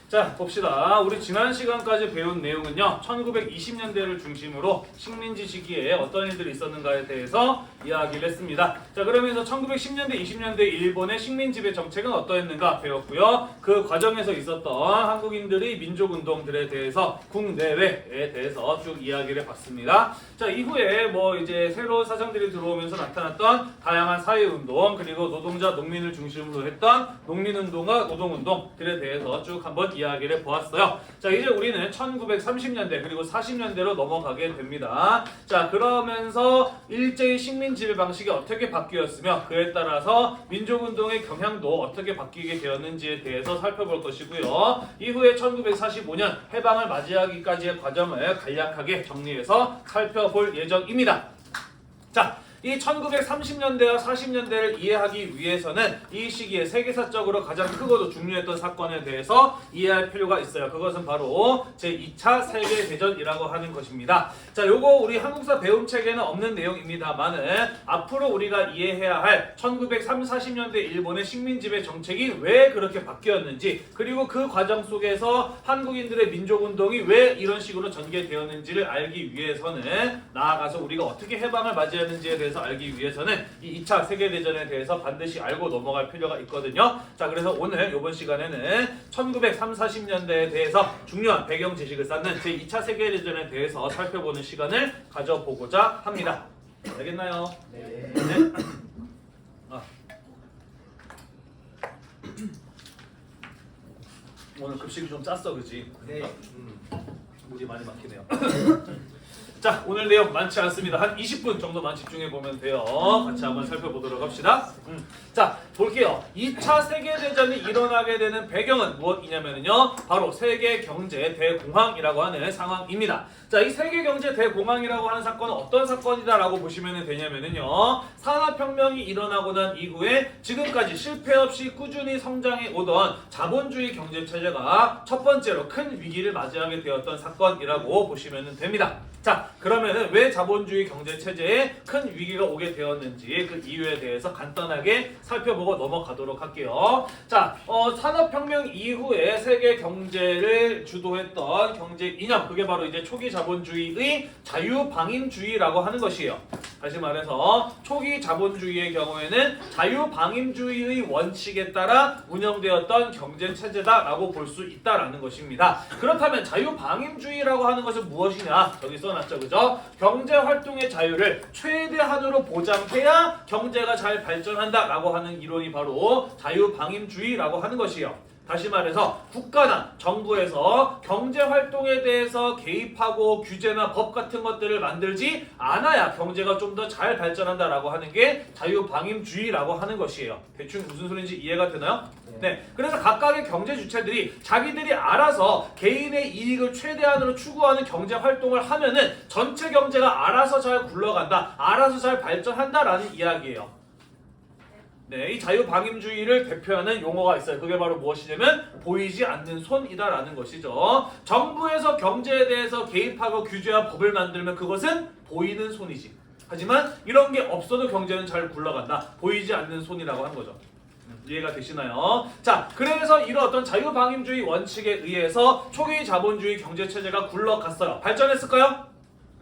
자, 봅시다. 우리 지난 시간까지 배운 내용은요, 1920년대를 중심으로 식민지 시기에 어떤 일들이 있었는가에 대해서 이야기를 했습니다. 자, 그러면서 1910년대, 20년대 일본의 식민지배 정책은 어떠했는가 배웠고요. 그 과정에서 있었던 한국인들의 민족운동들에 대해서 국내외에 대해서 쭉 이야기를 해봤습니다. 자, 이후에 뭐 이제 새로운 사정들이 들어오면서 나타났던 다양한 사회운동, 그리고 노동자, 농민을 중심으로 했던 농민운동과 노동운동들에 대해서 쭉 한번 이야기를 보았어요. 자, 이제 우리는 1930년대 그리고 40년대로 넘어가게 됩니다. 자, 그러면서 일제히 식민지배 방식이 어떻게 바뀌었으며 그에 따라서 민족운동의 경향도 어떻게 바뀌게 되었는지에 대해서 살펴볼 것이고요. 이후에 1945년 해방을 맞이하기까지의 과정을 간략하게 정리해서 살펴볼 예정입니다. 자, 이 1930년대와 40년대를 이해하기 위해서는 이 시기에 세계사적으로 가장 크고도 중요했던 사건에 대해서 이해할 필요가 있어요. 그것은 바로 제2차 세계대전이라고 하는 것입니다. 자, 요거 우리 한국사 배움책에는 없는 내용입니다만은 앞으로 우리가 이해해야 할 1930, 40년대 일본의 식민지배 정책이 왜 그렇게 바뀌었는지, 그리고 그 과정 속에서 한국인들의 민족운동이 왜 이런 식으로 전개되었는지를 알기 위해서는, 나아가서 우리가 어떻게 해방을 맞이했는지에 대해서 알기 위해서는 이 2차 세계대전에 대해서 반드시 알고 넘어갈 필요가 있거든요. 자, 그래서 오늘 이번 시간에는 1930, 40년대에 대해서 중요한 배경 지식을 쌓는 제2차 세계대전에 대해서 살펴보는 시간을 가져보고자 합니다. 알겠나요? 네. 네. 오늘 급식이 좀 짰어, 그지? 네. 물이 많이 막히네요. 자, 오늘 내용 많지 않습니다. 한 20분 정도만 집중해 보면 돼요. 같이 한번 살펴보도록 합시다. 자, 볼게요. 2차 세계대전이 일어나게 되는 배경은 무엇이냐면요, 바로 세계경제 대공황이라고 하는 상황입니다. 자, 이 세계경제 대공황이라고 하는 사건은 어떤 사건이다라고 보시면 되냐면요, 산업혁명이 일어나고 난 이후에 지금까지 실패 없이 꾸준히 성장해 오던 자본주의 경제체제가 첫 번째로 큰 위기를 맞이하게 되었던 사건이라고 보시면 됩니다. 자, 그러면은 왜 자본주의 경제체제에 큰 위기가 오게 되었는지 그 이유에 대해서 간단하게 살펴보고 넘어가도록 할게요. 자, 산업혁명 이후에 세계 경제를 주도했던 경제 이념, 그게 바로 이제 초기 자본주의의 자유방임주의라고 하는 것이에요. 다시 말해서 초기 자본주의의 경우에는 자유방임주의의 원칙에 따라 운영되었던 경제체제다라고 볼 수 있다라는 것입니다. 그렇다면 자유방임주의라고 하는 것은 무엇이냐? 여기 써놨죠, 그죠? 경제활동의 자유를 최대한으로 보장해야 경제가 잘 발전한다라고 하는 이론이 바로 자유방임주의라고 하는 것이에요. 다시 말해서 국가나 정부에서 경제활동에 대해서 개입하고 규제나 법 같은 것들을 만들지 않아야 경제가 좀 더 잘 발전한다라고 하는 게 자유방임주의라고 하는 것이에요. 대충 무슨 소리인지 이해가 되나요? 네. 그래서 각각의 경제 주체들이 자기들이 알아서 개인의 이익을 최대한으로 추구하는 경제활동을 하면은 전체 경제가 알아서 잘 굴러간다, 알아서 잘 발전한다라는 이야기예요. 네, 이 자유방임주의를 대표하는 용어가 있어요. 그게 바로 무엇이냐면 보이지 않는 손이다라는 것이죠. 정부에서 경제에 대해서 개입하고 규제와 법을 만들면 그것은 보이는 손이지. 하지만 이런 게 없어도 경제는 잘 굴러간다. 보이지 않는 손이라고 한 거죠. 이해가 되시나요? 자, 그래서 이런 어떤 자유방임주의 원칙에 의해서 초기 자본주의 경제체제가 굴러갔어요. 발전했을까요?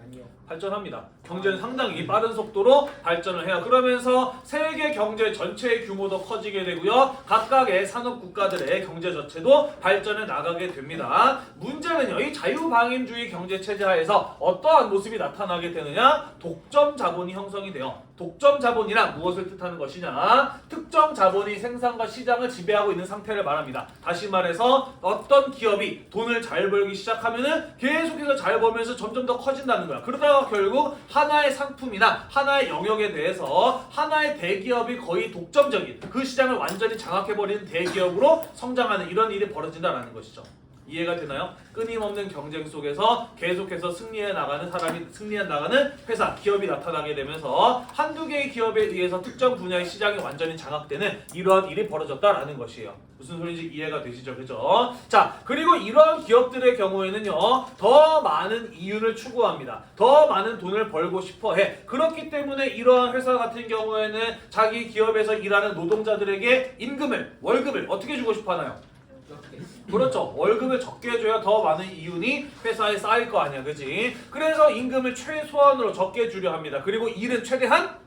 아니요. 발전합니다. 경제는 상당히 빠른 속도로 발전을 해요. 그러면서 세계 경제 전체의 규모도 커지게 되고요. 각각의 산업 국가들의 경제 자체도 발전해 나가게 됩니다. 문제는요, 이 자유방임주의 경제 체제 하에서 어떠한 모습이 나타나게 되느냐? 독점 자본이 형성이 돼요. 독점 자본이란 무엇을 뜻하는 것이냐? 특정 자본이 생산과 시장을 지배하고 있는 상태를 말합니다. 다시 말해서 어떤 기업이 돈을 잘 벌기 시작하면은 계속해서 잘 벌면서 점점 더 커진다는 거야. 그러다가 결국 하나의 상품이나 하나의 영역에 대해서 하나의 대기업이 거의 독점적인 그 시장을 완전히 장악해버리는 대기업으로 성장하는 이런 일이 벌어진다는 것이죠. 이해가 되나요? 끊임없는 경쟁 속에서 계속해서 승리해 나가는 회사, 기업이 나타나게 되면서 한두 개의 기업에 의해서 특정 분야의 시장이 완전히 장악되는 이러한 일이 벌어졌다라는 것이에요. 무슨 소리인지 이해가 되시죠? 그죠? 자, 그리고 이러한 기업들의 경우에는요, 더 많은 이윤을 추구합니다. 더 많은 돈을 벌고 싶어 해. 그렇기 때문에 이러한 회사 같은 경우에는 자기 기업에서 일하는 노동자들에게 임금을, 월급을 어떻게 주고 싶어 하나요? 그렇죠. 월급을 적게 해줘야 더 많은 이윤이 회사에 쌓일 거 아니야, 그지? 그래서 임금을 최소한으로 적게 주려 합니다. 그리고 일은 최대한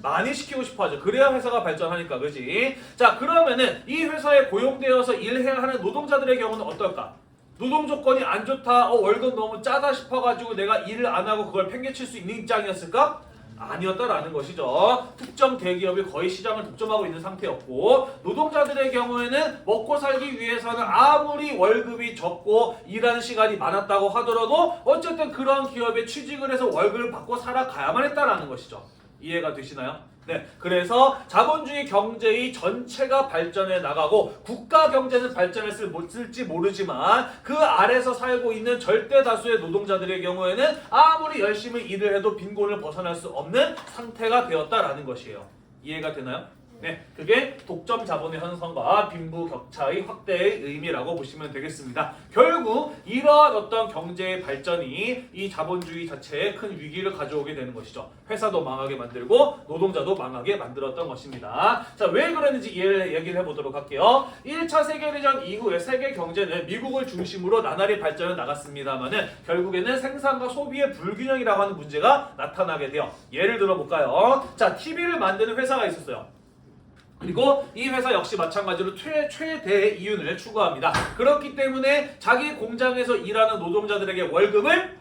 많이 시키고 싶어 하죠. 그래야 회사가 발전하니까, 그지? 자, 그러면은 이 회사에 고용되어서 일해야 하는 노동자들의 경우는 어떨까? 노동 조건이 안 좋다, 월급 너무 짜다 싶어가지고 내가 일을 안 하고 그걸 팽개칠 수 있는 입장이었을까? 아니었다라는 것이죠. 특정 대기업이 거의 시장을 독점하고 있는 상태였고, 노동자들의 경우에는 먹고 살기 위해서는 아무리 월급이 적고 일하는 시간이 많았다고 하더라도 어쨌든 그런 기업에 취직을 해서 월급을 받고 살아가야만 했다라는 것이죠. 이해가 되시나요? 네, 그래서 자본주의 경제의 전체가 발전해 나가고 국가 경제는 발전했을지 모르지만 그 아래서 살고 있는 절대 다수의 노동자들의 경우에는 아무리 열심히 일을 해도 빈곤을 벗어날 수 없는 상태가 되었다라는 것이에요. 이해가 되나요? 네, 그게 독점 자본의 형성과 빈부격차의 확대의 의미라고 보시면 되겠습니다. 결국 이러한 어떤 경제의 발전이 이 자본주의 자체에 큰 위기를 가져오게 되는 것이죠. 회사도 망하게 만들고 노동자도 망하게 만들었던 것입니다. 자, 왜 그랬는지 얘기를 해보도록 할게요. 1차 세계대전 이후에 세계 경제는 미국을 중심으로 나날이 발전해 나갔습니다만은 결국에는 생산과 소비의 불균형이라고 하는 문제가 나타나게 돼요. 예를 들어볼까요? 자, TV를 만드는 회사가 있었어요. 그리고 이 회사 역시 마찬가지로 최대의 이윤을 추구합니다. 그렇기 때문에 자기 공장에서 일하는 노동자들에게 월급을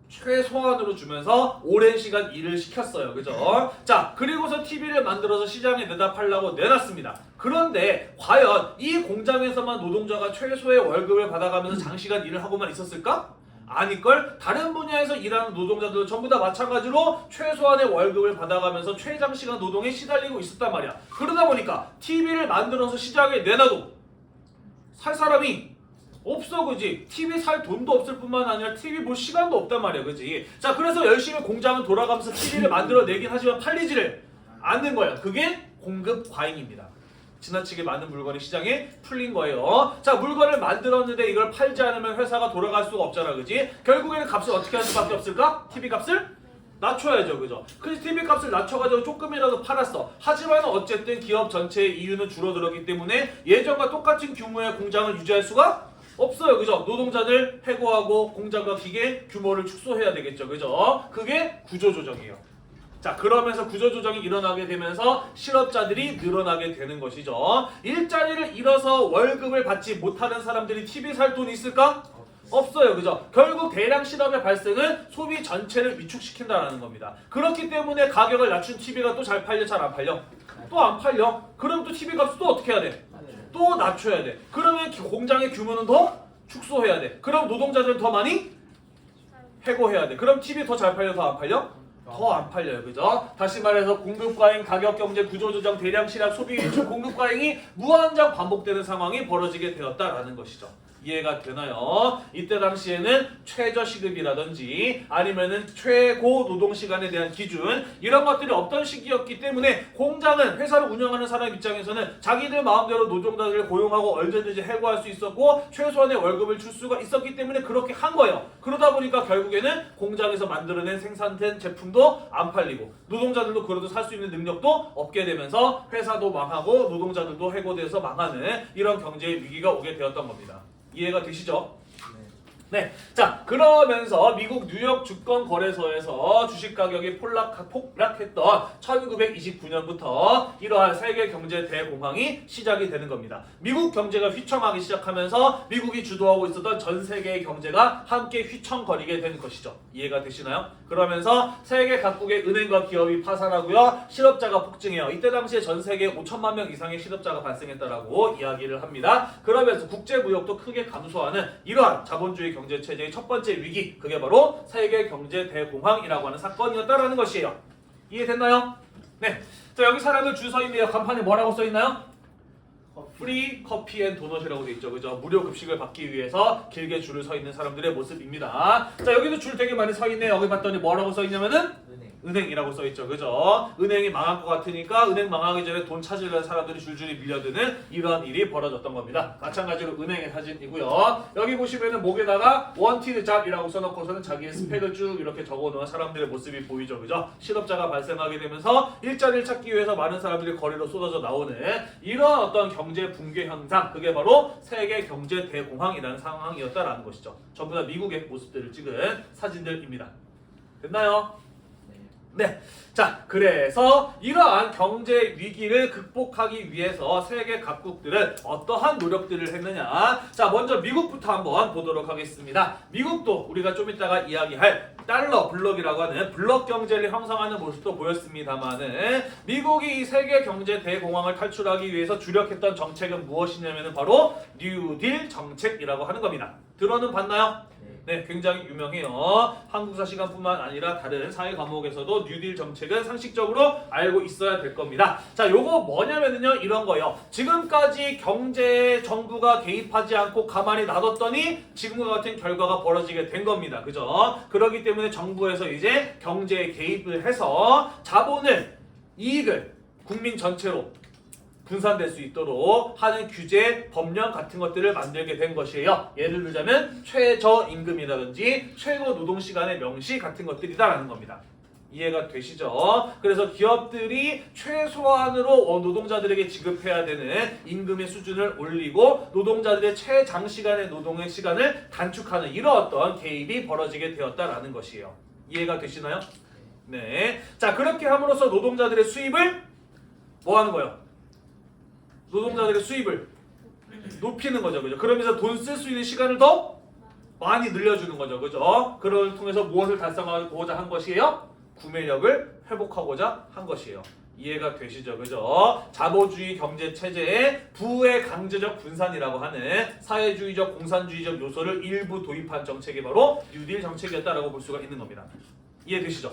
최소한으로 주면서 오랜 시간 일을 시켰어요. 그죠? 자, 그리고서 TV를 만들어서 시장에 내다 팔라고 내놨습니다. 그런데 과연 이 공장에서만 노동자가 최소의 월급을 받아가면서 장시간 일을 하고만 있었을까? 아닐걸? 다른 분야에서 일하는 노동자들은 전부 다 마찬가지로 최소한의 월급을 받아가면서 최장시간 노동에 시달리고 있었단 말이야. 그러다 보니까 TV를 만들어서 시장에 내놔도 살 사람이 없어, 그지? TV 살 돈도 없을 뿐만 아니라 TV 볼 시간도 없단 말이야, 그지? 자, 그래서 열심히 공장은 돌아가면서 TV를 만들어내긴 하지만 팔리지를 않는 거야. 그게 공급 과잉입니다. 지나치게 많은 물건이 시장에 풀린 거예요. 자, 물건을 만들었는데 이걸 팔지 않으면 회사가 돌아갈 수가 없잖아, 그지? 결국에는 값을 어떻게 할 수밖에 없을까? TV 값을 낮춰야죠, 그죠? 그래서 TV 값을 낮춰가지고 조금이라도 팔았어. 하지만 어쨌든 기업 전체의 이윤은 줄어들었기 때문에 예전과 똑같은 규모의 공장을 유지할 수가 없어요, 그죠? 노동자들 해고하고 공장과 기계 규모를 축소해야 되겠죠, 그죠? 그게 구조조정이에요. 자, 그러면서 구조조정이 일어나게 되면서 실업자들이 늘어나게 되는 것이죠. 일자리를 잃어서 월급을 받지 못하는 사람들이 TV 살 돈이 있을까? 없어요, 그죠? 결국 대량 실업의 발생은 소비 전체를 위축시킨다는 겁니다. 그렇기 때문에 가격을 낮춘 TV가 또 잘 팔려, 잘 안 팔려? 또 안 팔려. 그럼 또 TV 값을 또 어떻게 해야 돼? 또 낮춰야 돼. 그러면 공장의 규모는 더 축소해야 돼. 그럼 노동자들은 더 많이 해고해야 돼. 그럼 TV 더 잘 팔려, 더 안 팔려? 더 안 팔려요, 그죠? 다시 말해서 공급과잉, 가격경제, 구조조정, 대량 실업, 소비 위축, 공급과잉이 무한정 반복되는 상황이 벌어지게 되었다라는 것이죠. 이해가 되나요? 이때 당시에는 최저시급이라든지 아니면은 최고 노동시간에 대한 기준 이런 것들이 없던 시기였기 때문에 공장은 회사를 운영하는 사람 입장에서는 자기들 마음대로 노동자들을 고용하고 언제든지 해고할 수 있었고 최소한의 월급을 줄 수가 있었기 때문에 그렇게 한 거예요. 그러다 보니까 결국에는 공장에서 만들어낸 생산된 제품도 안 팔리고 노동자들도 그래도 살 수 있는 능력도 없게 되면서 회사도 망하고 노동자들도 해고돼서 망하는 이런 경제 위기가 오게 되었던 겁니다. 이해가 되시죠? 네. 자, 그러면서 미국 뉴욕 주권거래소에서 주식 가격이 폭락했던 1929년부터 이러한 세계 경제 대공황이 시작이 되는 겁니다. 미국 경제가 휘청하기 시작하면서 미국이 주도하고 있었던 전 세계의 경제가 함께 휘청거리게 되는 것이죠. 이해가 되시나요? 그러면서 세계 각국의 은행과 기업이 파산하고요. 실업자가 폭증해요. 이때 당시에 전 세계에 5천만 명 이상의 실업자가 발생했다라고 이야기를 합니다. 그러면서 국제무역도 크게 감소하는 이러한 자본주의 경제 체제의 첫 번째 위기, 그게 바로 세계 경제 대공황이라고 하는 사건이었다라는 것이에요. 이해됐나요? 네. 자, 여기 사람들 줄 서 있네요. 간판에 뭐라고 써 있나요? 프리 커피 앤 도넛이라고 돼 있죠, 그죠? 무료 급식을 받기 위해서 길게 줄을 서 있는 사람들의 모습입니다. 자, 여기도 줄 되게 많이 서 있네요. 여기 봤더니 뭐라고 써 있냐면은 은행이라고 써있죠. 그죠? 은행이 망할 것 같으니까 은행 망하기 전에 돈 찾으려는 사람들이 줄줄이 밀려드는 이런 일이 벌어졌던 겁니다. 마찬가지로 은행의 사진이고요. 여기 보시면은 목에다가 원티드 잡이라고 써놓고서는 자기의 스펙을 쭉 이렇게 적어놓은 사람들의 모습이 보이죠. 그죠? 실업자가 발생하게 되면서 일자리를 찾기 위해서 많은 사람들이 거리로 쏟아져 나오는 이런 어떤 경제 붕괴 현상, 그게 바로 세계 경제 대공황이라는 상황이었다라는 것이죠. 전부 다 미국의 모습들을 찍은 사진들입니다. 됐나요? 네. 자, 그래서 이러한 경제 위기를 극복하기 위해서 세계 각국들은 어떠한 노력들을 했느냐. 자, 먼저 미국부터 한번 보도록 하겠습니다. 미국도 우리가 좀 이따가 이야기할 달러 블록이라고 하는 블록 경제를 형성하는 모습도 보였습니다만은 미국이 이 세계 경제 대공황을 탈출하기 위해서 주력했던 정책은 무엇이냐면은 바로 뉴딜 정책이라고 하는 겁니다. 들어는 봤나요? 네, 굉장히 유명해요. 한국사 시간뿐만 아니라 다른 사회 과목에서도 뉴딜 정책은 상식적으로 알고 있어야 될 겁니다. 자, 요거 뭐냐면요, 이런 거예요. 지금까지 경제에 정부가 개입하지 않고 가만히 놔뒀더니 지금과 같은 결과가 벌어지게 된 겁니다. 그죠? 그렇기 때문에 정부에서 이제 경제에 개입을 해서 자본을, 이익을 국민 전체로 분산될 수 있도록 하는 규제, 법령 같은 것들을 만들게 된 것이에요. 예를 들자면 최저임금이라든지 최고 노동시간의 명시 같은 것들이다라는 겁니다. 이해가 되시죠? 그래서 기업들이 최소한으로 노동자들에게 지급해야 되는 임금의 수준을 올리고 노동자들의 최장시간의 노동의 시간을 단축하는 이런 어떤 개입이 벌어지게 되었다라는 것이에요. 이해가 되시나요? 네. 자, 그렇게 함으로써 노동자들의 수입을 뭐 하는 거예요? 노동자들의 수입을 높이는 거죠. 그죠? 그러면서 돈 쓸 수 있는 시간을 더 많이 늘려주는 거죠. 그죠? 그걸 통해서 무엇을 달성하고자 한 것이에요? 구매력을 회복하고자 한 것이에요. 이해가 되시죠? 그죠? 자본주의 경제 체제에 부의 강제적 분산이라고 하는 사회주의적 공산주의적 요소를 일부 도입한 정책이 바로 뉴딜 정책이었다라고 볼 수가 있는 겁니다. 이해되시죠?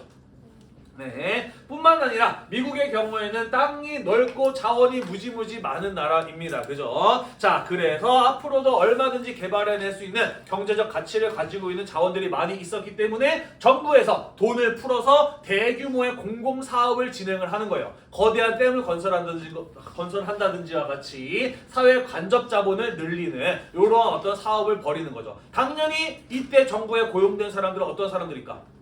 네. 뿐만 아니라 미국의 경우에는 땅이 넓고 자원이 무지무지 많은 나라입니다. 그죠? 자, 그래서 앞으로도 얼마든지 개발해낼 수 있는 경제적 가치를 가지고 있는 자원들이 많이 있었기 때문에 정부에서 돈을 풀어서 대규모의 공공사업을 진행을 하는 거예요. 거대한 댐을 건설한다든지와 같이 사회 간접 자본을 늘리는 이런 어떤 사업을 벌이는 거죠. 당연히 이때 정부에 고용된 사람들은 어떤 사람들일까?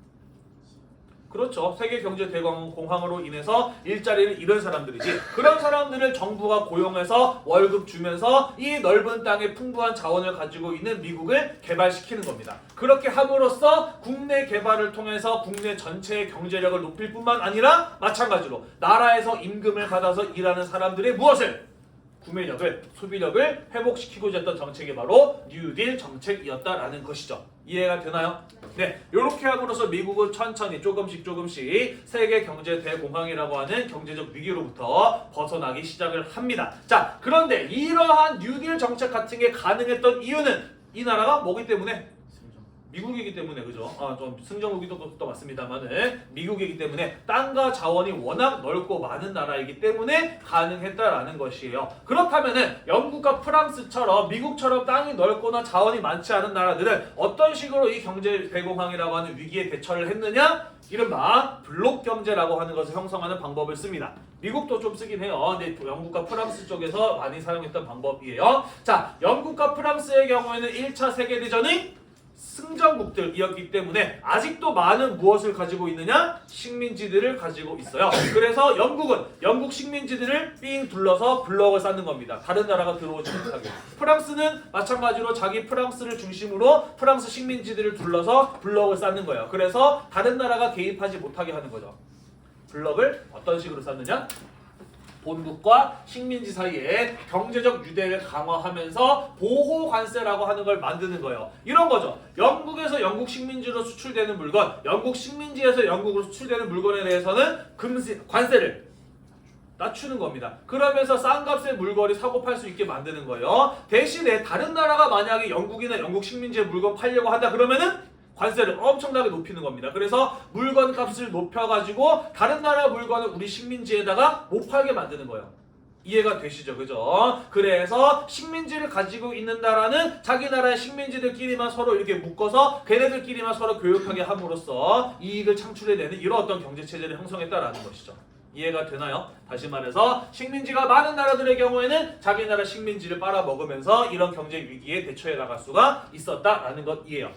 그렇죠. 세계 경제 대공황으로 인해서 일자리를 잃은 사람들이지. 그런 사람들을 정부가 고용해서 월급 주면서 이 넓은 땅에 풍부한 자원을 가지고 있는 미국을 개발시키는 겁니다. 그렇게 함으로써 국내 개발을 통해서 국내 전체의 경제력을 높일 뿐만 아니라 마찬가지로 나라에서 임금을 받아서 일하는 사람들의 무엇을? 구매력을, 소비력을 회복시키고자 했던 정책이 바로 뉴딜 정책이었다라는 것이죠. 이해가 되나요? 네, 이렇게 함으로써 미국은 천천히 조금씩 세계 경제 대공황이라고 하는 경제적 위기로부터 벗어나기 시작을 합니다. 자, 그런데 이러한 뉴딜 정책 같은 게 가능했던 이유는 이 나라가 뭐기 때문에? 미국이기 때문에, 그죠? 좀 승전국이도 또 맞습니다만은 미국이기 때문에 땅과 자원이 워낙 넓고 많은 나라이기 때문에 가능했다라는 것이에요. 그렇다면은 영국과 프랑스처럼 미국처럼 땅이 넓거나 자원이 많지 않은 나라들은 어떤 식으로 이 경제 대공황이라고 하는 위기에 대처를 했느냐? 이른바 블록 경제라고 하는 것을 형성하는 방법을 씁니다. 미국도 좀 쓰긴 해요. 근데 영국과 프랑스 쪽에서 많이 사용했던 방법이에요. 자, 영국과 프랑스의 경우에는 1차 세계대전의 승전국들이었기 때문에 아직도 많은 무엇을 가지고 있느냐? 식민지들을 가지고 있어요. 그래서 영국은 영국 식민지들을 삥 둘러서 블록을 쌓는 겁니다. 다른 나라가 들어오지 못하게. 프랑스는 마찬가지로 자기 프랑스를 중심으로 프랑스 식민지들을 둘러서 블록을 쌓는 거예요. 그래서 다른 나라가 개입하지 못하게 하는 거죠. 블록을 어떤 식으로 쌓느냐? 본국과 식민지 사이에 경제적 유대를 강화하면서 보호 관세라고 하는 걸 만드는 거예요. 이런 거죠. 영국에서 영국 식민지로 수출되는 물건, 영국 식민지에서 영국으로 수출되는 물건에 대해서는 관세를 낮추는 겁니다. 그러면서 싼 값의 물건이 사고 팔 수 있게 만드는 거예요. 대신에 다른 나라가 만약에 영국이나 영국 식민지의 물건 팔려고 한다 그러면은 관세를 엄청나게 높이는 겁니다. 그래서 물건 값을 높여가지고 다른 나라 물건을 우리 식민지에다가 못 팔게 만드는 거예요. 이해가 되시죠? 그죠? 그래서 식민지를 가지고 있는 나라는 자기 나라의 식민지들끼리만 서로 이렇게 묶어서 걔네들끼리만 서로 교육하게 함으로써 이익을 창출해내는 이런 어떤 경제체제를 형성했다라는 것이죠. 이해가 되나요? 다시 말해서 식민지가 많은 나라들의 경우에는 자기 나라 식민지를 빨아먹으면서 이런 경제 위기에 대처해 나갈 수가 있었다라는 것이에요.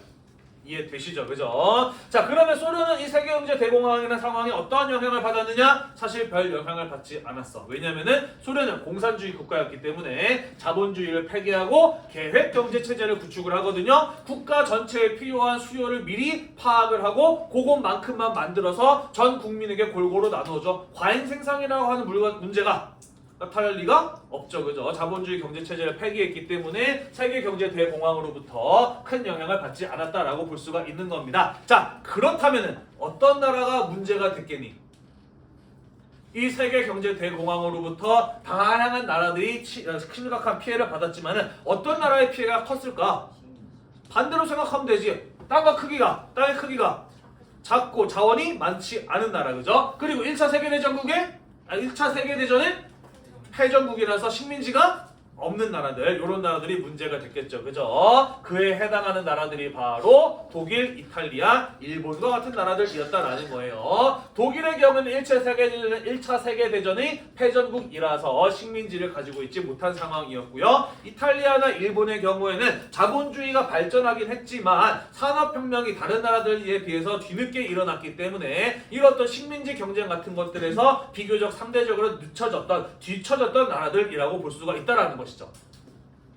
이해되시죠? 그죠? 자, 그러면 소련은 이 세계경제 대공황이라는 상황에 어떠한 영향을 받았느냐? 사실 별 영향을 받지 않았어. 왜냐면은 소련은 공산주의 국가였기 때문에 자본주의를 폐기하고 계획경제체제를 구축을 하거든요. 국가 전체에 필요한 수요를 미리 파악을 하고 그것만큼만 만들어서 전 국민에게 골고루 나누어줘. 과잉 생산이라고 하는 문제가 나타날 리가 없죠. 그죠? 자본주의 경제체제를 폐기했기 때문에 세계경제 대공황으로부터 큰 영향을 받지 않았다라고 볼 수가 있는 겁니다. 자, 그렇다면은 어떤 나라가 문제가 됐겠니? 이 세계경제 대공황으로부터 다양한 나라들이 심각한 피해를 받았지만은 어떤 나라의 피해가 컸을까? 반대로 생각하면 되지. 땅의 크기가 작고 자원이 많지 않은 나라. 그죠? 그리고 1차 세계대전에 패전국이라서 식민지가 없는 나라들, 이런 나라들이 문제가 됐겠죠. 그죠? 그에 해당하는 나라들이 바로 독일, 이탈리아, 일본과 같은 나라들이었다라는 거예요. 독일의 경우는 1차 세계대전의 패전국이라서 식민지를 가지고 있지 못한 상황이었고요. 이탈리아나 일본의 경우에는 자본주의가 발전하긴 했지만 산업혁명이 다른 나라들에 비해서 뒤늦게 일어났기 때문에 이런 어떤 식민지 경쟁 같은 것들에서 비교적 상대적으로 뒤처졌던 나라들이라고 볼 수가 있다라는 것이죠.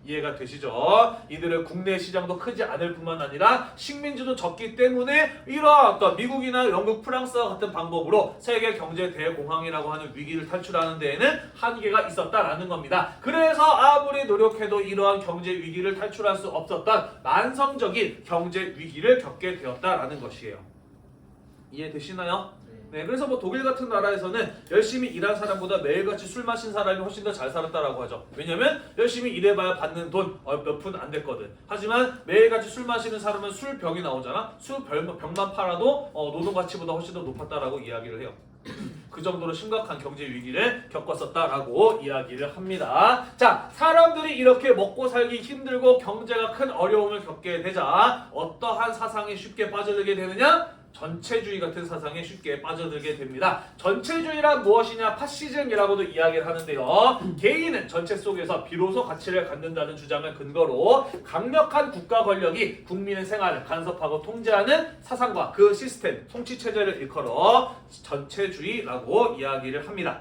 이해가 되시죠? 이들은 국내 시장도 크지 않을 뿐만 아니라 식민지도 적기 때문에 이러한 어떤 미국이나 영국, 프랑스와 같은 방법으로 세계 경제 대공황이라고 하는 위기를 탈출하는 데에는 한계가 있었다라는 겁니다. 그래서 아무리 노력해도 이러한 경제 위기를 탈출할 수 없었던 만성적인 경제 위기를 겪게 되었다라는 것이에요. 이해되시나요? 네, 그래서 뭐 독일 같은 나라에서는 열심히 일한 사람보다 매일같이 술 마신 사람이 훨씬 더 잘 살았다라고 하죠. 왜냐면 열심히 일해봐야 받는 돈 몇 푼 안 됐거든. 하지만 매일같이 술 마시는 사람은 술병이 나오잖아. 술병만 팔아도 노동 가치보다 훨씬 더 높았다라고 이야기를 해요. 그 정도로 심각한 경제 위기를 겪었었다라고 이야기를 합니다. 자, 사람들이 이렇게 먹고 살기 힘들고 경제가 큰 어려움을 겪게 되자 어떠한 사상에 쉽게 빠져들게 되느냐? 전체주의 같은 사상에 쉽게 빠져들게 됩니다. 전체주의란 무엇이냐? 파시즘이라고도 이야기를 하는데요. 개인은 전체 속에서 비로소 가치를 갖는다는 주장을 근거로 강력한 국가 권력이 국민의 생활을 간섭하고 통제하는 사상과 그 시스템, 통치체제를 일컬어 전체주의라고 이야기를 합니다.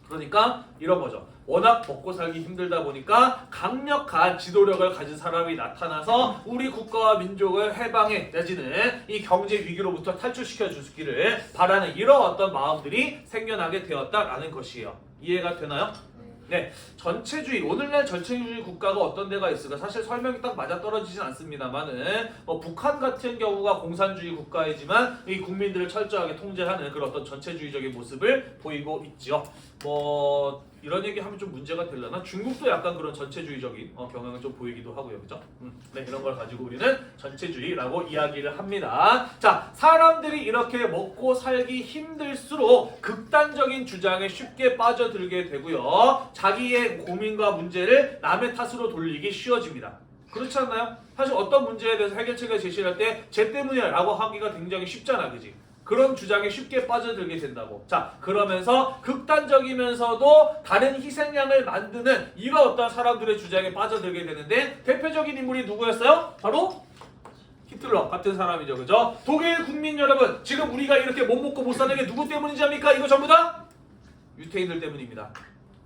그러니까 이런 거죠. 워낙 먹고 살기 힘들다 보니까 강력한 지도력을 가진 사람이 나타나서 우리 국가와 민족을 해방해 내지는 이 경제 위기로부터 탈출시켜 주기를 바라는 이런 어떤 마음들이 생겨나게 되었다라는 것이에요. 이해가 되나요? 네, 전체주의, 오늘날 전체주의 국가가 어떤 데가 있을까? 사실 설명이 딱 맞아떨어지진 않습니다만은 북한 같은 경우가 공산주의 국가이지만 이 국민들을 철저하게 통제하는 그런 어떤 전체주의적인 모습을 보이고 있죠. 이런 얘기하면 좀 문제가 되려나? 중국도 약간 그런 전체주의적인 경향을 좀 보이기도 하고요. 그죠? 네, 이런 걸 가지고 우리는 전체주의라고 이야기를 합니다. 자, 사람들이 이렇게 먹고 살기 힘들수록 극단적인 주장에 쉽게 빠져들게 되고요. 자기의 고민과 문제를 남의 탓으로 돌리기 쉬워집니다. 그렇지 않나요? 사실 어떤 문제에 대해서 해결책을 제시할 때 쟤 때문이야 라고 하기가 굉장히 쉽잖아. 그지? 그런 주장에 쉽게 빠져들게 된다고. 자, 그러면서 극단적이면서도 다른 희생양을 만드는 이런 어떤 사람들의 주장에 빠져들게 되는데 대표적인 인물이 누구였어요? 바로 히틀러 같은 사람이죠. 그죠? 독일 국민 여러분, 지금 우리가 이렇게 못 먹고 못 사는 게 누구 때문인지 압니까? 이거 전부 다 유태인들 때문입니다.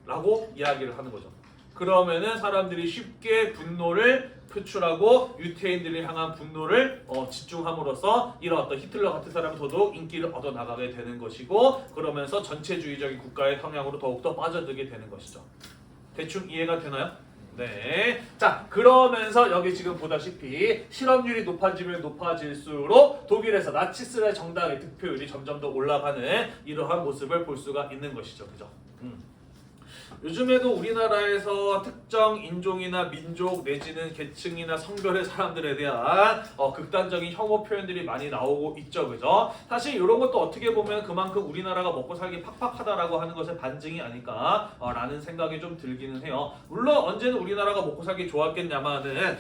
라고 이야기를 하는 거죠. 그러면은 사람들이 쉽게 분노를 표출하고 유태인들을 향한 분노를 집중함으로써 이런 어떤 히틀러 같은 사람이 더더욱 인기를 얻어나가게 되는 것이고, 그러면서 전체주의적인 국가의 성향으로 더욱더 빠져들게 되는 것이죠. 대충 이해가 되나요? 네. 자, 그러면서 여기 지금 보다시피 실업률이 높아지면 높아질수록 독일에서 나치스의 정당의 득표율이 점점 더 올라가는 이러한 모습을 볼 수가 있는 것이죠. 그죠? 요즘에도 우리나라에서 특정 인종이나 민족 내지는 계층이나 성별의 사람들에 대한 극단적인 혐오 표현들이 많이 나오고 있죠, 그죠? 사실 이런 것도 어떻게 보면 그만큼 우리나라가 먹고 살기 팍팍하다라고 하는 것의 반증이 아닐까 라는 생각이 좀 들기는 해요. 물론 언제는 우리나라가 먹고 살기 좋았겠냐마는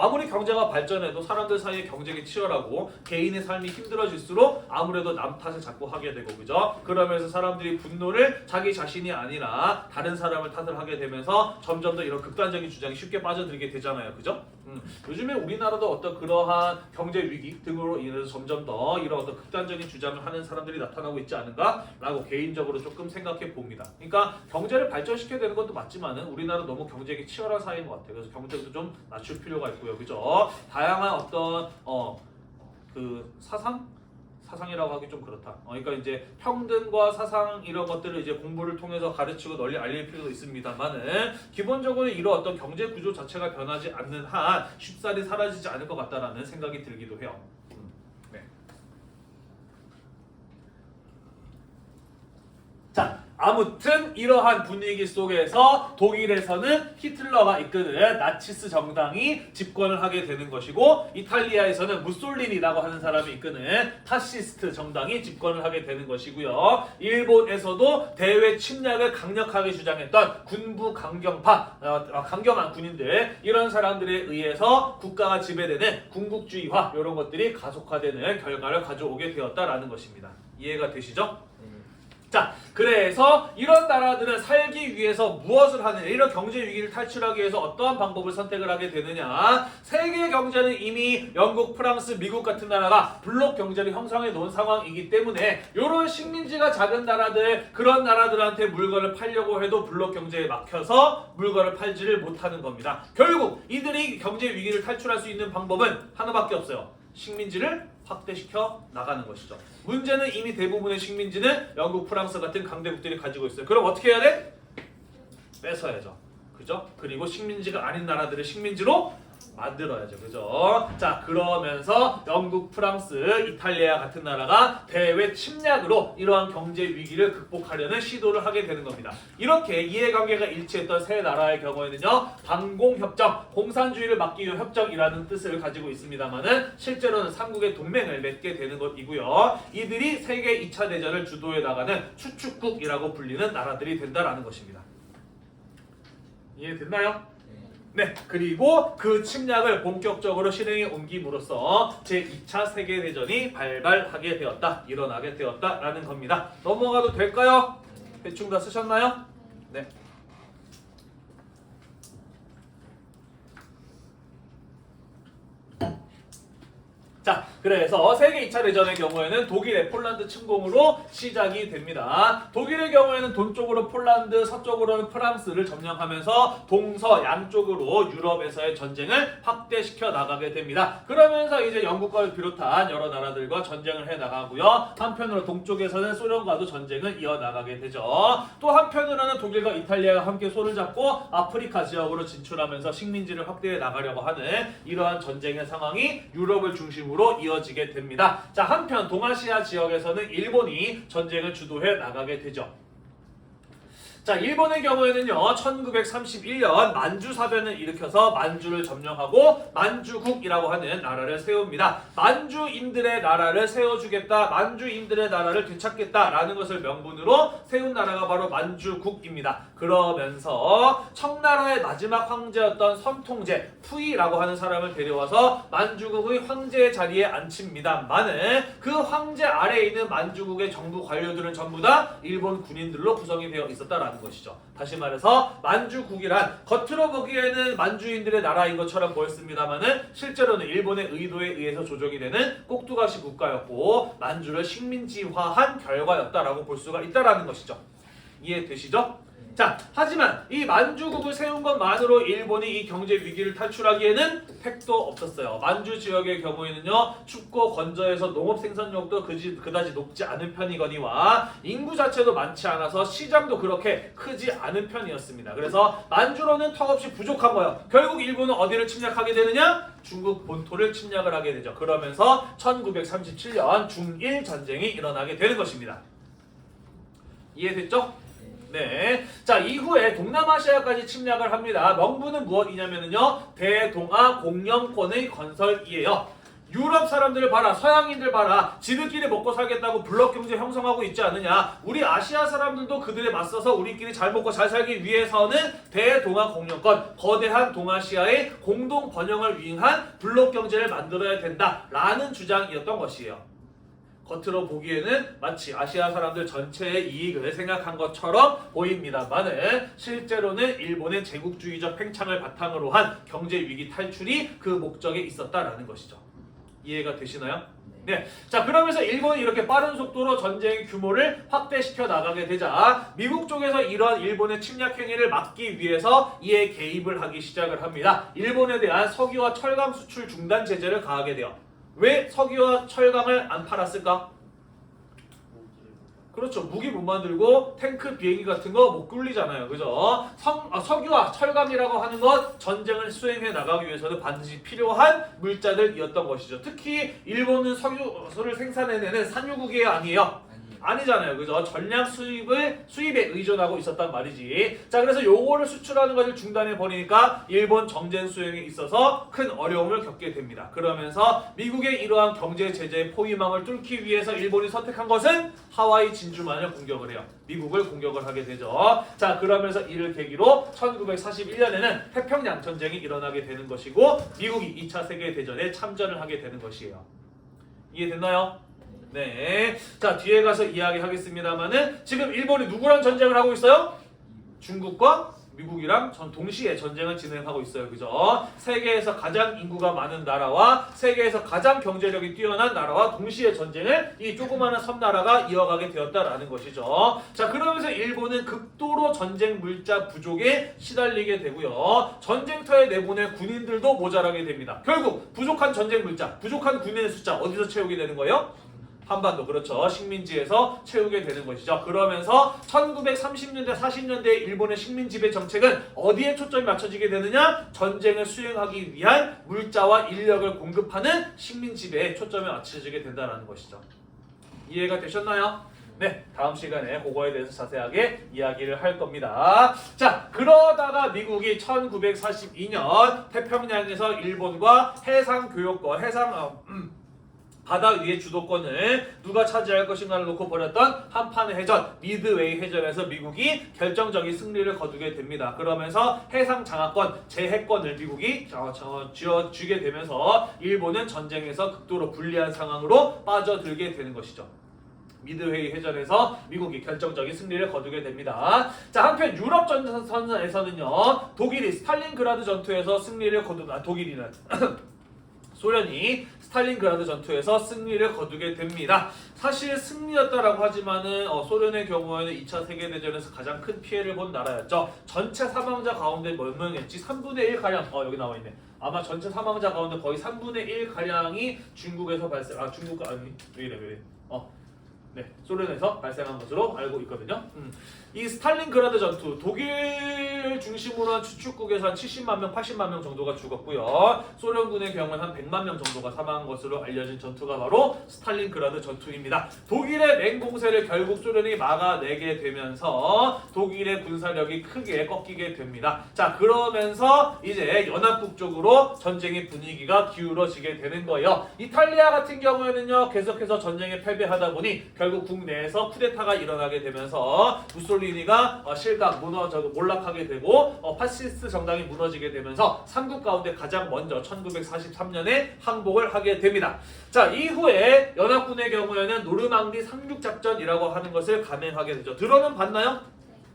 아무리 경제가 발전해도 사람들 사이에 경쟁이 치열하고 개인의 삶이 힘들어질수록 아무래도 남 탓을 자꾸 하게 되고, 그죠? 그러면서 사람들이 분노를 자기 자신이 아니라 다른 사람을 탓을 하게 되면서 점점 더 이런 극단적인 주장이 쉽게 빠져들게 되잖아요, 그죠? 요즘에 우리나라도 어떤 그러한 경제 위기 등으로 인해서 점점 더 이런 어떤 극단적인 주장을 하는 사람들이 나타나고 있지 않은가라고 개인적으로 조금 생각해 봅니다. 그러니까 경제를 발전시켜야 되는 것도 맞지만은 우리나라 너무 경쟁이 치열한 사회인 것 같아요. 그래서 경쟁도 좀 낮출 필요가 있고요, 그죠? 다양한 어떤 그 사상이라고 하기 좀 그렇다. 그러니까 이제 평등과 사상 이런 것들을 이제 공부를 통해서 가르치고 널리 알릴 필요도 있습니다만은 기본적으로 이런 어떤 경제 구조 자체가 변하지 않는 한 쉽사리 사라지지 않을 것 같다라는 생각이 들기도 해요. 네. 자, 아무튼 이러한 분위기 속에서 독일에서는 히틀러가 이끄는 나치스 정당이 집권을 하게 되는 것이고, 이탈리아에서는 무솔리니라고 하는 사람이 이끄는 파시스트 정당이 집권을 하게 되는 것이고요. 일본에서도 대외 침략을 강력하게 주장했던 군부 강경파, 강경한 군인들, 이런 사람들에 의해서 국가가 지배되는 군국주의화 이런 것들이 가속화되는 결과를 가져오게 되었다라는 것입니다. 이해가 되시죠? 자, 그래서 이런 나라들은 살기 위해서 무엇을 하느냐, 이런 경제 위기를 탈출하기 위해서 어떠한 방법을 선택을 하게 되느냐. 세계 경제는 이미 영국, 프랑스, 미국 같은 나라가 블록 경제를 형성해 놓은 상황이기 때문에 이런 식민지가 작은 나라들, 그런 나라들한테 물건을 팔려고 해도 블록 경제에 막혀서 물건을 팔지를 못하는 겁니다. 결국 이들이 경제 위기를 탈출할 수 있는 방법은 하나밖에 없어요. 식민지를 확대시켜 나가는 것이죠. 문제는 이미 대부분의 식민지는 영국, 프랑스 같은 강대국들이 가지고 있어요. 그럼 어떻게 해야 돼? 뺏어야죠. 그죠? 그리고 식민지가 아닌 나라들을 식민지로 만들어야죠. 그죠? 자, 그러면서 영국, 프랑스, 이탈리아 같은 나라가 대외 침략으로 이러한 경제 위기를 극복하려는 시도를 하게 되는 겁니다. 이렇게 이해관계가 일치했던 세 나라의 경우에는요, 반공협정, 공산주의를 막기 위한 협정이라는 뜻을 가지고 있습니다만은 실제로는 삼국의 동맹을 맺게 되는 것이고요. 이들이 세계 2차 대전을 주도해 나가는 추축국이라고 불리는 나라들이 된다라는 것입니다. 이해됐나요? 네, 그리고 그 침략을 본격적으로 실행에 옮김으로써 제2차 세계대전이 발발하게 되었다, 일어나게 되었다라는 겁니다. 넘어가도 될까요? 대충 다 쓰셨나요? 네. 자, 그래서 세계 2차 대전의 경우에는 독일의 폴란드 침공으로 시작이 됩니다. 독일의 경우에는 동쪽으로 폴란드, 서쪽으로는 프랑스를 점령하면서 동서 양쪽으로 유럽에서의 전쟁을 확대시켜 나가게 됩니다. 그러면서 이제 영국과 비롯한 여러 나라들과 전쟁을 해 나가고요. 한편으로 동쪽에서는 소련과도 전쟁을 이어나가게 되죠. 또 한편으로는 독일과 이탈리아가 함께 손을 잡고 아프리카 지역으로 진출하면서 식민지를 확대해 나가려고 하는 이러한 전쟁의 상황이 유럽을 중심으로 이어지게 됩니다. 자, 한편 동아시아 지역에서는 일본이 전쟁을 주도해 나가게 되죠. 자, 일본의 경우에는요, 1931년 만주 사변을 일으켜서 만주를 점령하고 만주국이라고 하는 나라를 세웁니다. 만주인들의 나라를 세워주겠다, 만주인들의 나라를 되찾겠다라는 것을 명분으로 세운 나라가 바로 만주국입니다. 그러면서 청나라의 마지막 황제였던 선통제 푸이라고 하는 사람을 데려와서 만주국의 황제의 자리에 앉힙니다만은 그 황제 아래에 있는 만주국의 정부 관료들은 전부 다 일본 군인들로 구성이 되어 있었다라는 것이죠. 다시 말해서 만주국이란 겉으로 보기에는 만주인들의 나라인 것처럼 보였습니다만은 실제로는 일본의 의도에 의해서 조정이 되는 꼭두가시 국가였고 만주를 식민지화한 결과였다라고 볼 수가 있다라는 것이죠. 이해되시죠? 자, 하지만 이 만주국을 세운 것만으로 일본이 이 경제 위기를 탈출하기에는 택도 없었어요. 만주 지역의 경우에는요, 춥고 건조해서 농업 생산력도 그다지 높지 않은 편이거니와 인구 자체도 많지 않아서 시장도 그렇게 크지 않은 편이었습니다. 그래서 만주로는 턱없이 부족한 거예요. 결국 일본은 어디를 침략하게 되느냐? 중국 본토를 침략을 하게 되죠. 그러면서 1937년 중일 전쟁이 일어나게 되는 것입니다. 이해됐죠? 네. 자, 이후에 동남아시아까지 침략을 합니다. 명분은 무엇이냐면요. 대동아 공영권의 건설이에요. 유럽 사람들을 봐라, 서양인들 봐라, 지들끼리 먹고 살겠다고 블록 경제 형성하고 있지 않느냐. 우리 아시아 사람들도 그들에 맞서서 우리끼리 잘 먹고 잘 살기 위해서는 대동아 공영권, 거대한 동아시아의 공동 번영을 위한 블록 경제를 만들어야 된다라는 주장이었던 것이에요. 겉으로 보기에는 마치 아시아 사람들 전체의 이익을 생각한 것처럼 보입니다만은 실제로는 일본의 제국주의적 팽창을 바탕으로 한 경제 위기 탈출이 그 목적에 있었다라는 것이죠. 이해가 되시나요? 네. 자, 그러면서 일본이 이렇게 빠른 속도로 전쟁의 규모를 확대시켜 나가게 되자 미국 쪽에서 이러한 일본의 침략 행위를 막기 위해서 이에 개입을 하기 시작을 합니다. 일본에 대한 석유와 철강 수출 중단 제재를 가하게 돼요. 왜 석유와 철강을 안 팔았을까? 그렇죠. 무기 못 만들고 탱크 비행기 같은 거 못 굴리잖아요. 그죠? 석유와 철강이라고 하는 것 전쟁을 수행해 나가기 위해서는 반드시 필요한 물자들이었던 것이죠. 특히 일본은 석유를 생산해내는 산유국이 아니에요. 아니잖아요. 그죠? 전량 수입에 의존하고 있었단 말이지. 자, 그래서 요거를 수출하는 것을 중단해 버리니까 일본 정쟁 수행에 있어서 큰 어려움을 겪게 됩니다. 그러면서 미국의 이러한 경제 제재의 포위망을 뚫기 위해서 일본이 선택한 것은 하와이 진주만을 공격을 해요. 미국을 공격을 하게 되죠. 자, 그러면서 이를 계기로 1941년에는 태평양 전쟁이 일어나게 되는 것이고 미국이 2차 세계대전에 참전을 하게 되는 것이에요. 이해됐나요? 네. 자, 뒤에 가서 이야기하겠습니다만은 지금 일본이 누구랑 전쟁을 하고 있어요? 중국과 미국이랑 동시에 전쟁을 진행하고 있어요. 그죠? 세계에서 가장 인구가 많은 나라와 세계에서 가장 경제력이 뛰어난 나라와 동시에 전쟁을 이 조그마한 섬나라가 이어가게 되었다라는 것이죠. 자, 그러면서 일본은 극도로 전쟁 물자 부족에 시달리게 되고요. 전쟁터에 내보낼 군인들도 모자라게 됩니다. 결국 부족한 전쟁 물자, 부족한 군인의 숫자 어디서 채우게 되는 거예요? 한반도, 그렇죠. 식민지에서 채우게 되는 것이죠. 그러면서 1930년대 40년대 일본의 식민지배 정책은 어디에 초점이 맞춰지게 되느냐? 전쟁을 수행하기 위한 물자와 인력을 공급하는 식민지배에 초점이 맞춰지게 된다는 것이죠. 이해가 되셨나요? 네, 다음 시간에 그거에 대해서 자세하게 이야기를 할 겁니다. 자, 그러다가 미국이 1942년 태평양에서 일본과 해상교역권, 바다 위의 주도권을 누가 차지할 것인가를 놓고 벌였던 한판의 해전, 미드웨이 해전에서 미국이 결정적인 승리를 거두게 됩니다. 그러면서 해상 장악권, 제해권을 미국이 쥐어주게 되면서 일본은 전쟁에서 극도로 불리한 상황으로 빠져들게 되는 것이죠. 미드웨이 해전에서 미국이 결정적인 승리를 거두게 됩니다. 자, 한편 유럽 전선에서는요, 독일이 스탈린그라드 전투에서 승리를 독일이는 소련이 스탈린그라드 전투에서 승리를 거두게 됩니다. 사실 승리였다라고 하지만은 소련의 경우에는 2차 세계대전에서 가장 큰 피해를 본 나라였죠. 전체 사망자 가운데 몇 명이었지? 3분의 1 가량. 여기 나와 있네. 아마 전체 사망자 가운데 거의 3분의 1 가량이 중국에서 중국 아니 왜 이래. 네, 소련에서 발생한 것으로 알고 있거든요. 이 스탈린그라드 전투, 독일 중심으로 한 추축국에서 한 70만 명, 80만 명 정도가 죽었고요. 소련군의 경우는 한 100만 명 정도가 사망한 것으로 알려진 전투가 바로 스탈린그라드 전투입니다. 독일의 맹공세를 결국 소련이 막아내게 되면서 독일의 군사력이 크게 꺾이게 됩니다. 자, 그러면서 이제 연합국 쪽으로 전쟁의 분위기가 기울어지게 되는 거예요. 이탈리아 같은 경우에는요, 계속해서 전쟁에 패배하다 보니 결국 국내에서 쿠데타가 일어나게 되면서 무솔리니가 실각 몰락하게 되고 파시스트 정당이 무너지게 되면서 삼국 가운데 가장 먼저 1943년에 항복을 하게 됩니다. 자, 이후에 연합군의 경우에는 노르망디 상륙작전이라고 하는 것을 감행하게 되죠. 들어는 봤나요?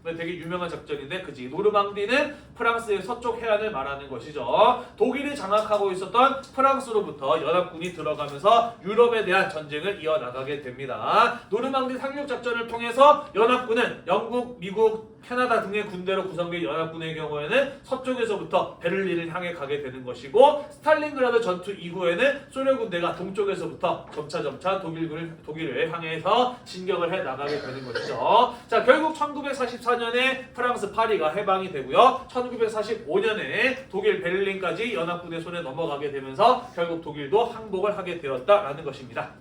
되게 유명한 작전인데, 그지? 노르망디는 프랑스의 서쪽 해안을 말하는 것이죠. 독일이 장악하고 있었던 프랑스로부터 연합군이 들어가면서 유럽에 대한 전쟁을 이어나가게 됩니다. 노르망디 상륙작전을 통해서 연합군은 영국, 미국, 캐나다 등의 군대로 구성된 연합군의 경우에는 서쪽에서부터 베를린을 향해 가게 되는 것이고, 스탈린그라드 전투 이후에는 소련 군대가 동쪽에서부터 점차 독일을 향해서 진격을 해 나가게 되는 것이죠. 자, 결국 1944년에 프랑스 파리가 해방이 되고요. 1945년에 독일 베를린까지 연합군의 손에 넘어가게 되면서 결국 독일도 항복을 하게 되었다라는 것입니다.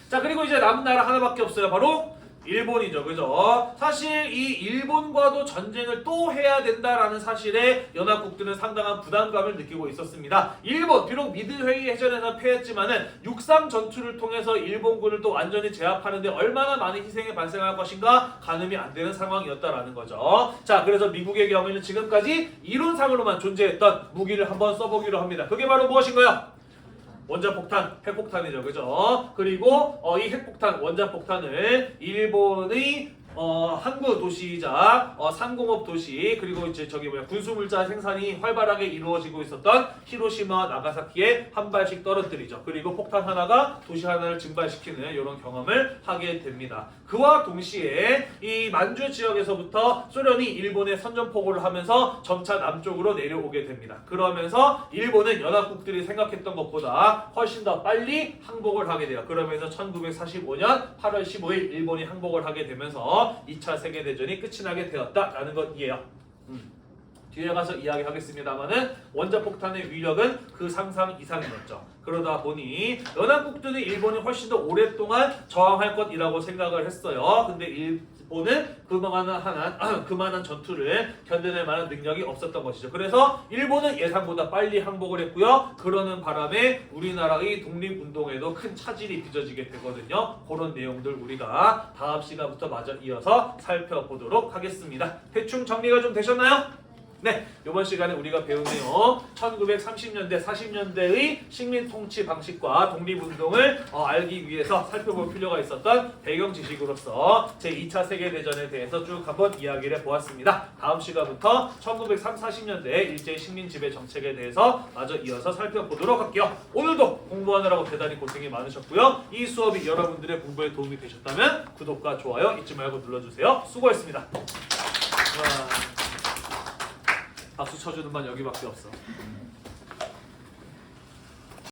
자, 그리고 이제 남은 나라 하나밖에 없어요. 바로 일본이죠. 그죠? 사실 이 일본과도 전쟁을 또 해야 된다라는 사실에 연합국들은 상당한 부담감을 느끼고 있었습니다. 일본 비록 미드웨이 해전에서 패했지만은 육상 전투를 통해서 일본군을 또 완전히 제압하는데 얼마나 많은 희생이 발생할 것인가 가늠이 안 되는 상황이었다라는 거죠. 자, 그래서 미국의 경우에는 지금까지 이론상으로만 존재했던 무기를 한번 써보기로 합니다. 그게 바로 무엇인가요? 원자폭탄, 핵폭탄이죠. 그죠? 그리고 이 핵폭탄, 원자폭탄을 일본의 항구 도시이자 상공업 도시 그리고 이제 저기 군수물자 생산이 활발하게 이루어지고 있었던 히로시마, 나가사키에 한 발씩 떨어뜨리죠. 그리고 폭탄 하나가 도시 하나를 증발시키는 이런 경험을 하게 됩니다. 그와 동시에 이 만주 지역에서부터 소련이 일본에 선전포고를 하면서 점차 남쪽으로 내려오게 됩니다. 그러면서 일본은 연합국들이 생각했던 것보다 훨씬 더 빨리 항복을 하게 돼요. 그러면서 1945년 8월 15일 일본이 항복을 하게 되면서 2차 세계대전이 끝이 나게 되었다라는 것이에요. 뒤에 가서 이야기하겠습니다만은 원자폭탄의 위력은 그 상상 이상이었죠. 그러다 보니 연합국들이 일본이 훨씬 더 오랫동안 저항할 것이라고 생각을 했어요. 근데 일본은 그만한 전투를 견뎌낼 만한 능력이 없었던 것이죠. 그래서 일본은 예상보다 빨리 항복을 했고요. 그러는 바람에 우리나라의 독립운동에도 큰 차질이 빚어지게 되거든요. 그런 내용들 우리가 다음 시간부터 마저 이어서 살펴보도록 하겠습니다. 대충 정리가 좀 되셨나요? 네, 이번 시간에 우리가 배운 내용 1930년대, 40년대의 식민 통치 방식과 독립운동을 알기 위해서 살펴볼 필요가 있었던 배경 지식으로서 제2차 세계대전에 대해서 쭉 한번 이야기를 해보았습니다. 다음 시간부터 1940년대 일제의 식민 지배 정책에 대해서 마저 이어서 살펴보도록 할게요. 오늘도 공부하느라고 대단히 고생이 많으셨고요. 이 수업이 여러분들의 공부에 도움이 되셨다면 구독과 좋아요 잊지 말고 눌러주세요. 수고했습니다. 박수 쳐주는 반 여기밖에 없어.